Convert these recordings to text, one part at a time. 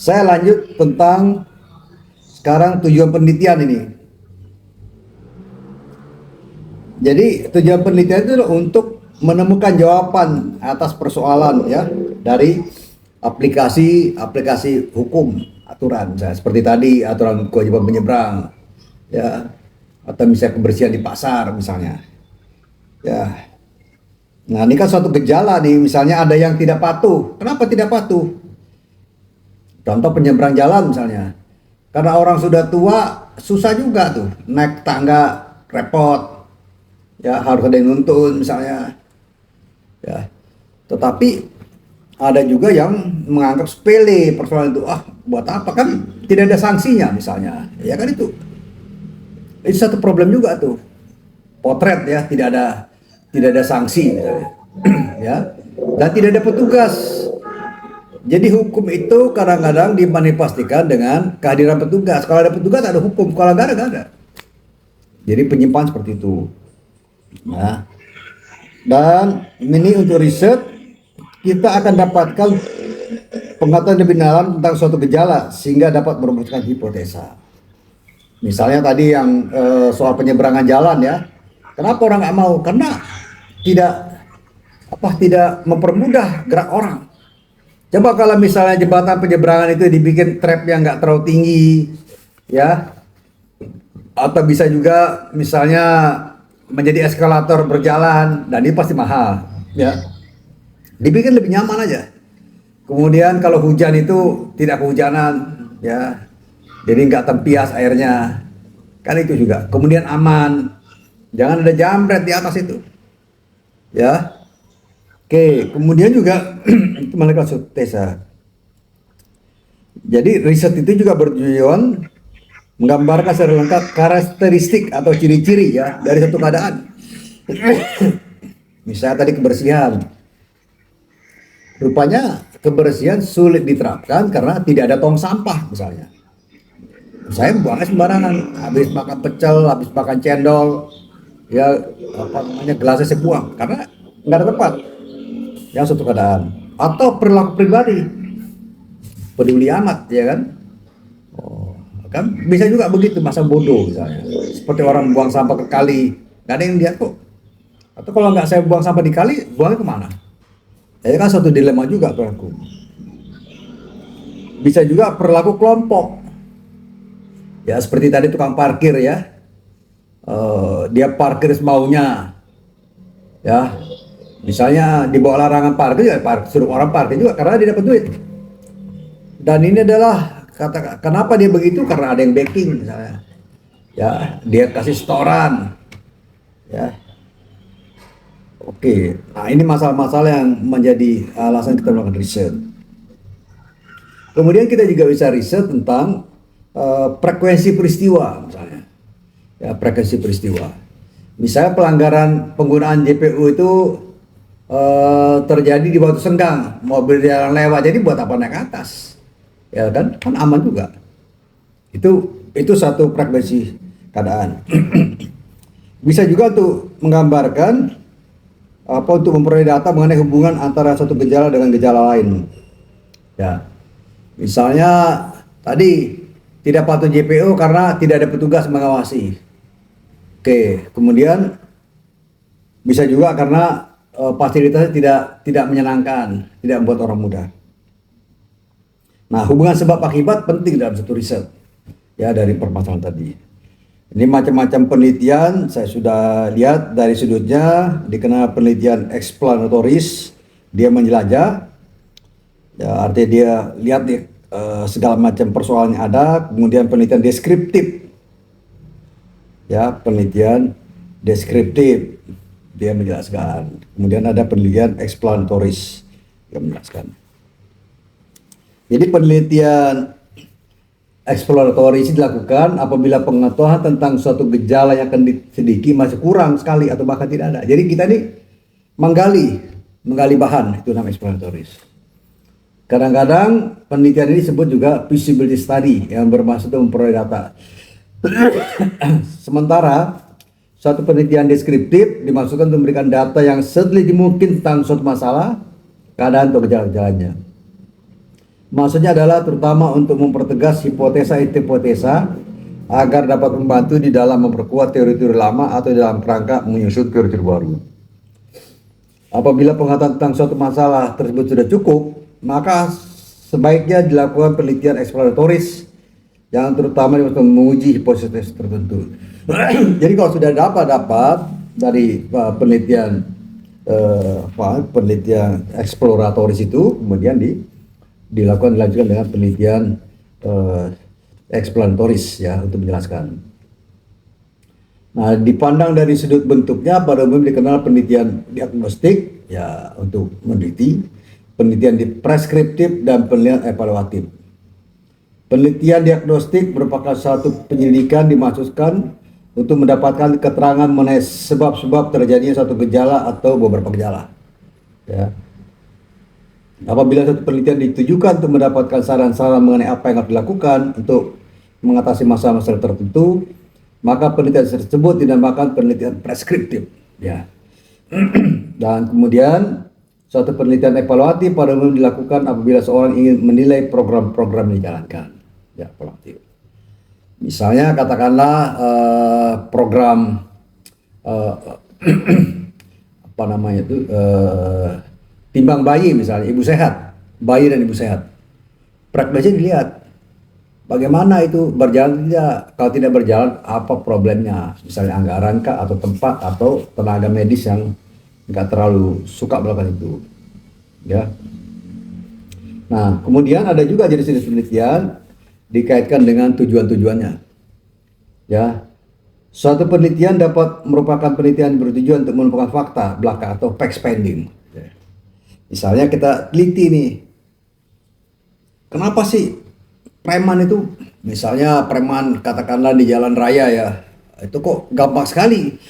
Saya lanjut tentang sekarang tujuan penelitian ini. Jadi tujuan penelitian itu untuk menemukan jawaban atas persoalan ya dari aplikasi hukum aturan, misalnya seperti tadi aturan kewajiban penyeberang ya, atau misalnya kebersihan di pasar misalnya ya. Nah ini kan suatu gejala nih, misalnya ada yang tidak patuh. Kenapa tidak patuh? Contoh penyeberang jalan misalnya, karena orang sudah tua susah juga tuh naik tangga, repot ya, harus ada yang nuntun misalnya ya. Tetapi ada juga yang menganggap sepele persoalan itu, buat apa, kan tidak ada sanksinya misalnya ya, kan itu satu problem juga tuh, potret ya, tidak ada sanksi misalnya ya, dan tidak ada petugas. Jadi hukum itu kadang-kadang dimanifestasikan dengan kehadiran petugas. Kalau ada petugas ada hukum, kalau nggak ada. Jadi penyimpangan seperti itu. Nah, dan ini untuk riset kita akan dapatkan pengetahuan lebih dalam tentang suatu gejala sehingga dapat merumuskan hipotesa. Misalnya tadi yang soal penyeberangan jalan ya. Kenapa orang nggak mau? Karena tidak mempermudah gerak orang. Coba kalau misalnya jembatan penyeberangan itu dibikin trap yang nggak terlalu tinggi, ya, atau bisa juga misalnya menjadi eskalator berjalan, dan ini pasti mahal, ya. Dibikin lebih nyaman aja. Kemudian kalau hujan itu tidak kehujanan, ya, jadi nggak tempias airnya, kan itu juga. Kemudian aman, jangan ada jambret di atas itu, ya. Oke, kemudian juga itu melakukan hipotesa. Jadi riset itu juga bertujuan menggambarkan secara lengkap karakteristik atau ciri-ciri ya dari satu keadaan. Misalnya tadi kebersihan. Rupanya kebersihan sulit diterapkan karena tidak ada tong sampah misalnya. Saya buangnya sembarangan, habis makan pecel, habis makan cendol, ya gelasnya saya buang karena nggak ada tempat. Yang satu keadaan, atau perilaku pribadi peduli amat ya kan, kan bisa juga begitu, masa bodoh misalnya, seperti orang buang sampah ke kali, nggak ada yang lihat kok. Atau kalau nggak saya buang sampah di kali, buangnya kemana? Ya kan suatu dilema juga perilaku. Bisa juga perilaku kelompok ya, seperti tadi tukang parkir ya, dia parkir semaunya ya. Misalnya di bawah larangan parkir, ya suruh orang parkir juga karena dia dapat duit. Dan ini adalah kenapa dia begitu, karena ada yang backing misalnya. Ya, dia kasih setoran. Ya. Oke. Nah, ini masalah-masalah yang menjadi alasan kita melakukan riset. Kemudian kita juga bisa riset tentang frekuensi peristiwa misalnya. Ya, frekuensi peristiwa. Misalnya pelanggaran penggunaan JPU itu terjadi di waktu senggang, mobil jalan lewat, jadi buat apa naik atas, ya kan aman juga. Itu satu frekuensi keadaan. Bisa juga tuh menggambarkan untuk memperoleh data mengenai hubungan antara satu gejala dengan gejala lain. Ya, misalnya tadi tidak patuh JPO karena tidak ada petugas mengawasi. Oke, kemudian bisa juga karena fasilitasnya tidak menyenangkan, tidak membuat orang mudah. Nah, hubungan sebab akibat penting dalam satu riset ya dari permasalahan tadi. Ini macam-macam penelitian saya sudah lihat dari sudutnya, dikenal penelitian eksplanatoris, dia menjelajah, ya artinya dia lihat segala macam persoalan yang ada. Kemudian penelitian deskriptif, ya penelitian deskriptif, dia menjelaskan. Kemudian ada penelitian eksplanatoris yang menjelaskan. Jadi penelitian eksploratoris dilakukan apabila pengetahuan tentang suatu gejala yang akan diselidiki masih kurang sekali atau bahkan tidak ada. Jadi kita ini menggali bahan, itu namanya eksploratoris. Kadang-kadang penelitian ini disebut juga feasibility study yang bermaksud untuk memperoleh data. Sementara suatu penelitian deskriptif dimaksudkan untuk memberikan data yang seteliti mungkin tentang suatu masalah, keadaan atau gejala-gejalanya. Maksudnya adalah terutama untuk mempertegas hipotesa-hipotesa agar dapat membantu di dalam memperkuat teori-teori lama atau dalam kerangka menyusun teori-teori baru. Apabila pengetahuan tentang suatu masalah tersebut sudah cukup, maka sebaiknya dilakukan penelitian eksploratoris yang terutama untuk menguji hipotesis tertentu. Jadi kalau sudah dapat dari penelitian eksploratoris itu, kemudian dilanjutkan dengan penelitian eksplanatoris ya untuk menjelaskan. Nah, dipandang dari sudut bentuknya pada umumnya dikenal penelitian diagnostik ya untuk meneliti, penelitian preskriptif dan penelitian evaluatif. Penelitian diagnostik merupakan satu penyelidikan dimaksudkan untuk mendapatkan keterangan mengenai sebab-sebab terjadinya satu gejala atau beberapa gejala. Ya. Apabila satu penelitian ditujukan untuk mendapatkan saran-saran mengenai apa yang harus dilakukan untuk mengatasi masalah-masalah tertentu, maka penelitian tersebut dinamakan penelitian preskriptif. Ya. Dan kemudian suatu penelitian evaluatif pada umumnya dilakukan apabila seorang ingin menilai program-program yang dijalankan. Ya, evaluatif. Misalnya katakanlah program apa namanya itu timbang bayi misalnya, ibu sehat, bayi dan ibu sehat. Prakteknya dilihat bagaimana itu berjalan tidak. Kalau tidak berjalan apa problemnya? Misalnya anggaran kah atau tempat atau tenaga medis yang nggak terlalu suka melakukan itu. Ya. Nah, kemudian ada juga jenis-jenis penelitian dikaitkan dengan tujuan-tujuannya. Ya. Suatu penelitian dapat merupakan penelitian bertujuan untuk menemukan fakta belaka atau fact finding. Ya. Misalnya kita teliti nih. Kenapa sih preman itu, misalnya preman katakanlah di jalan raya ya, itu kok gampang sekali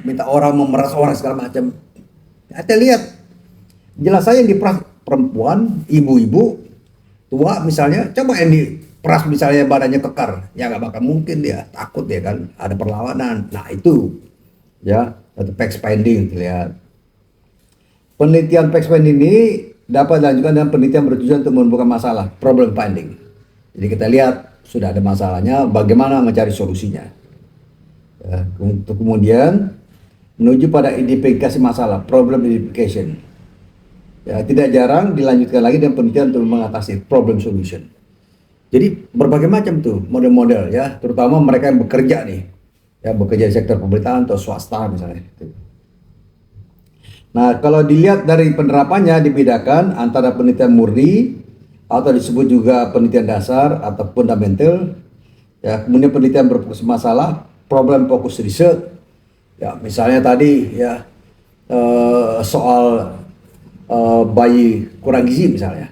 minta orang memeras orang segala macam. Kita lihat jelas saja yang diperas perempuan, ibu-ibu tua misalnya, coba yang diperas misalnya badannya kekar, ya nggak bakal mungkin, dia takut ya kan, ada perlawanan. Nah itu ya satu fact finding dilihat. Penelitian fact finding ini dapat dilanjutkan dengan penelitian bertujuan untuk menemukan masalah, problem finding. Jadi kita lihat sudah ada masalahnya, bagaimana mencari solusinya. Ya, untuk kemudian menuju pada identifikasi masalah, problem identification. Ya, tidak jarang dilanjutkan lagi dengan penelitian untuk mengatasi problem solution. Jadi berbagai macam tuh model-model ya, terutama mereka yang bekerja nih, ya bekerja di sektor pemerintahan atau swasta misalnya. Nah, kalau dilihat dari penerapannya dibedakan antara penelitian murni atau disebut juga penelitian dasar atau fundamental. Ya, kemudian penelitian berfokus masalah, problem fokus research. Ya, misalnya tadi ya soal bayi kurang gizi misalnya,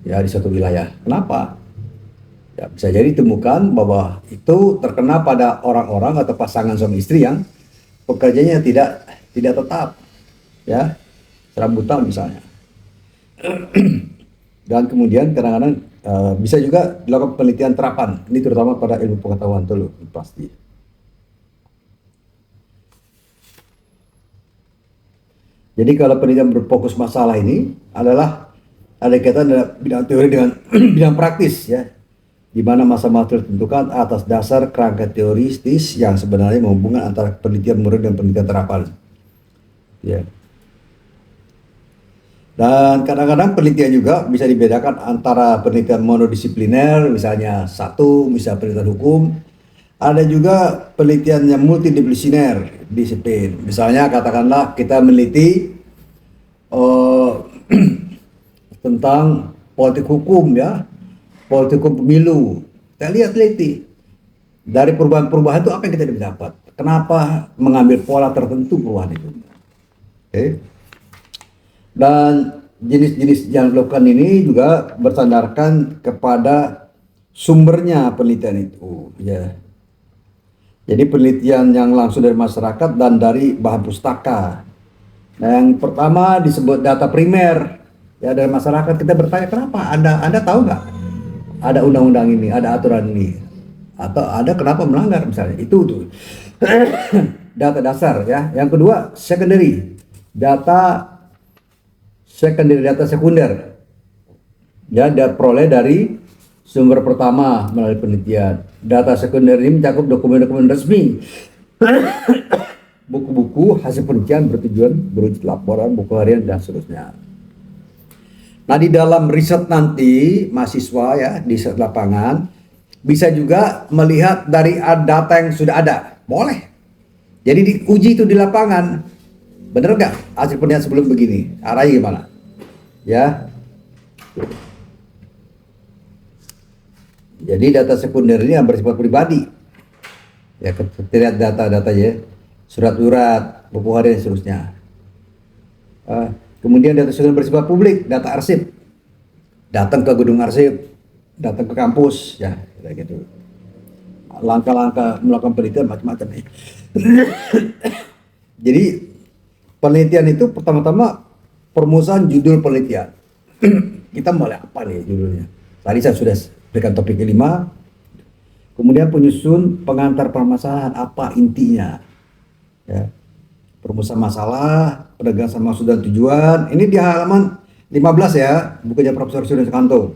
ya di suatu wilayah. Kenapa? Ya, bisa jadi ditemukan bahwa itu terkena pada orang-orang atau pasangan suami istri yang pekerjaannya tidak tetap, ya serabutan misalnya. Dan kemudian kadang-kadang bisa juga dilakukan penelitian terapan. Ini terutama pada ilmu pengetahuan dulu pasti. Jadi kalau penelitian berfokus masalah ini adalah ada kaitan dengan bidang teori dengan bidang praktis ya, di mana masalah ditentukan atas dasar kerangka teoristis yang sebenarnya menghubungkan antara penelitian murni dan penelitian terapan. Ya. Dan kadang-kadang penelitian juga bisa dibedakan antara penelitian monodisipliner, misalnya misalnya penelitian hukum. Ada juga penelitian yang multidisipliner, disiplin. Misalnya katakanlah kita meneliti tentang politik hukum ya, politik hukum pemilu. Kita lihat teliti dari perubahan-perubahan itu apa yang kita dapat. Kenapa mengambil pola tertentu perubahan itu. Okay. Dan jenis-jenis yang dilakukan ini juga bersandarkan kepada sumbernya penelitian itu ya. Jadi penelitian yang langsung dari masyarakat dan dari bahan pustaka. Nah, yang pertama disebut data primer ya, dari masyarakat. Kita bertanya kenapa Anda tahu nggak ada undang-undang ini, ada aturan ini, atau ada kenapa melanggar misalnya, itu tuh data dasar ya. Yang kedua data sekunder. Ya, dia peroleh dari sumber pertama melalui penelitian. Data sekunder ini mencakup dokumen-dokumen resmi, buku-buku, hasil penelitian bertujuan berwujud laporan, buku harian, dan seterusnya. Nah, di dalam riset nanti mahasiswa ya di lapangan bisa juga melihat dari data yang sudah ada. Boleh. Jadi diuji itu di lapangan. Bener nggak hasil penelitian sebelum begini? Arahnya gimana? Ya. Jadi data sekunder ini yang bersifat pribadi. Ya, kita lihat data-datanya, surat-surat, buku harian, dan seterusnya. Kemudian data sekunder bersifat publik, data arsip. Datang ke gedung arsip, datang ke kampus, ya, kayak gitu. Langkah-langkah melakukan penelitian macam-macam nih. Jadi penelitian itu pertama-tama perumusan judul penelitian. Kita mulai apa nih judulnya? Tadi saya sudah berikan topik kelima. Kemudian penyusun pengantar permasalahan, apa intinya? Ya. Perumusan masalah, penegasan maksud dan tujuan. Ini di halaman 15 ya, bukunya Profesor Surya Sukanto.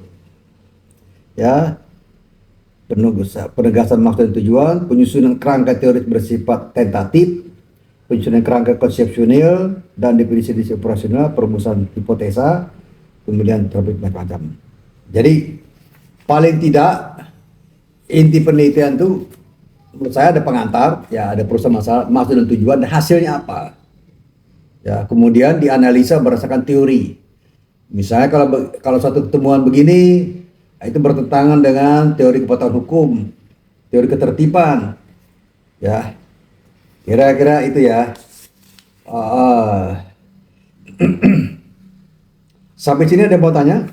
Ya. Penegasan maksud dan tujuan, penyusunan kerangka teori bersifat tentatif, penyusunan kerangka konsepsional dan definisi operasional, perumusan hipotesa, kemudian topik macam-macam. Jadi paling tidak inti penelitian itu menurut saya ada pengantar, ya ada perusahaan masalah, maksud dan tujuan, dan hasilnya apa. Ya, kemudian dianalisa berdasarkan teori. Misalnya kalau satu temuan begini, itu bertentangan dengan teori kepatuhan hukum, teori ketertiban, ya kira-kira itu ya. Sampai sini ada yang mau tanya?